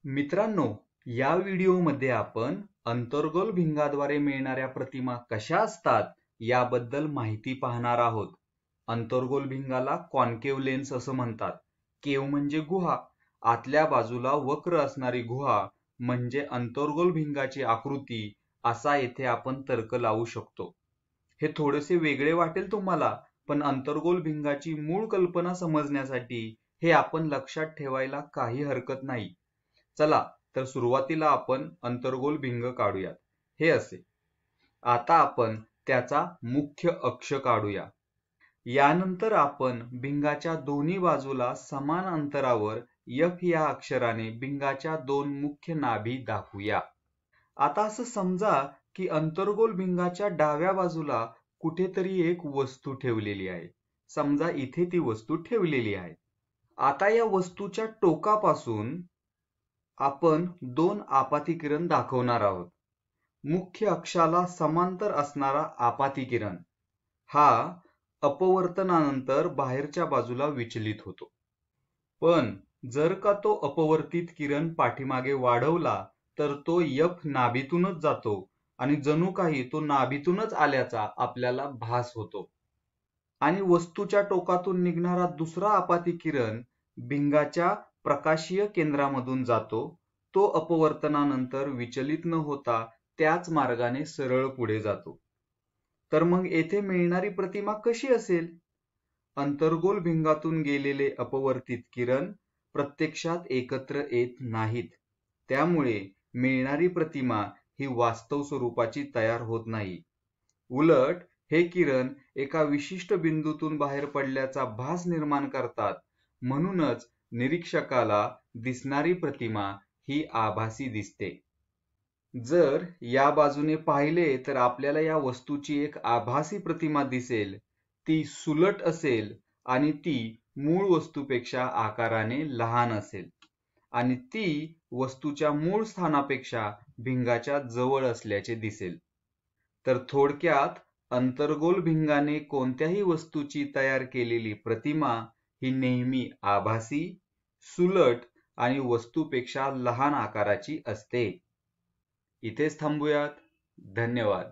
मित्रांनो, या व्हिडिओमध्ये आपण अंतर्गोल भिंगाद्वारे मिळणाऱ्या प्रतिमा कशा असतात याबद्दल माहिती पाहणार आहोत. अंतर्गोल भिंगाला कॉन्केव लेन्स असं म्हणतात. केव म्हणजे गुहा, आतल्या बाजूला वक्र असणारी गुहा म्हणजे अंतर्गोल भिंगाची आकृती असा येथे आपण तर्क लावू शकतो. हे थोडेसे वेगळे वाटेल तुम्हाला, पण अंतर्गोल भिंगाची मूळ कल्पना समजण्यासाठी हे आपण लक्षात ठेवायला काही हरकत नाही. चला तर सुरुवातीला आपण अंतर्गोल भिंग काढूयात. हे असे. आता आपण त्याचा मुख्य अक्ष काढूया. यानंतर आपण भिंगाच्या दोन्ही बाजूला समान अंतरावर F या अक्षराने भिंगाच्या दोन मुख्य नाभी दाखवूया. आता असं समजा की अंतर्गोल भिंगाच्या डाव्या बाजूला कुठेतरी एक वस्तू ठेवलेली आहे. समजा इथे ती वस्तू ठेवलेली आहे. आता या वस्तूच्या टोकापासून आपण दोन आपाती किरण दाखवणार आहोत. मुख्य अक्षाला समांतर असणारा आपाती किरण हा अपवर्तनानंतर बाहेरच्या बाजूला विचलित होतो. पण जर का तो अपवर्तित किरण पाठीमागे वाढवला तर तो F नाभीतूनच जातो आणि जणू काही तो नाभीतूनच आल्याचा आपल्याला भास होतो. आणि वस्तूच्या टोकातून निघणारा दुसरा आपाती किरण भिंगाच्या प्रकाशीय केंद्रामधून जातो. तो अपवर्तनानंतर विचलित न होता त्याच मार्गाने सरळ पुढे जातो. तर मग येथे मिळणारी प्रतिमा कशी असेल? अंतर्गोल भिंगातून गेलेले अपवर्तित किरण प्रत्यक्षात एकत्र येत नाहीत. त्यामुळे मिळणारी प्रतिमा ही वास्तव स्वरूपाची तयार होत नाही. उलट हे किरण एका विशिष्ट बिंदूतून बाहेर पडल्याचा भास निर्माण करतात. म्हणूनच निरीक्षकाला दिसणारी प्रतिमा ही आभासी दिसते. जर या बाजूने पाहिले तर आपल्याला या वस्तूची एक आभासी प्रतिमा दिसेल. ती सुलट असेल आणि ती मूळ वस्तूपेक्षा आकाराने लहान असेल आणि ती वस्तूच्या मूळ स्थानापेक्षा भिंगाच्या जवळ असल्याचे दिसेल. तर थोडक्यात अंतर्गोल भिंगाने कोणत्याही वस्तूची तयार केलेली प्रतिमा ही नेहमी आभासी, सुलट आणि वस्तूपेक्षा लहान आकाराची असते. इथेच थांबूयात. धन्यवाद.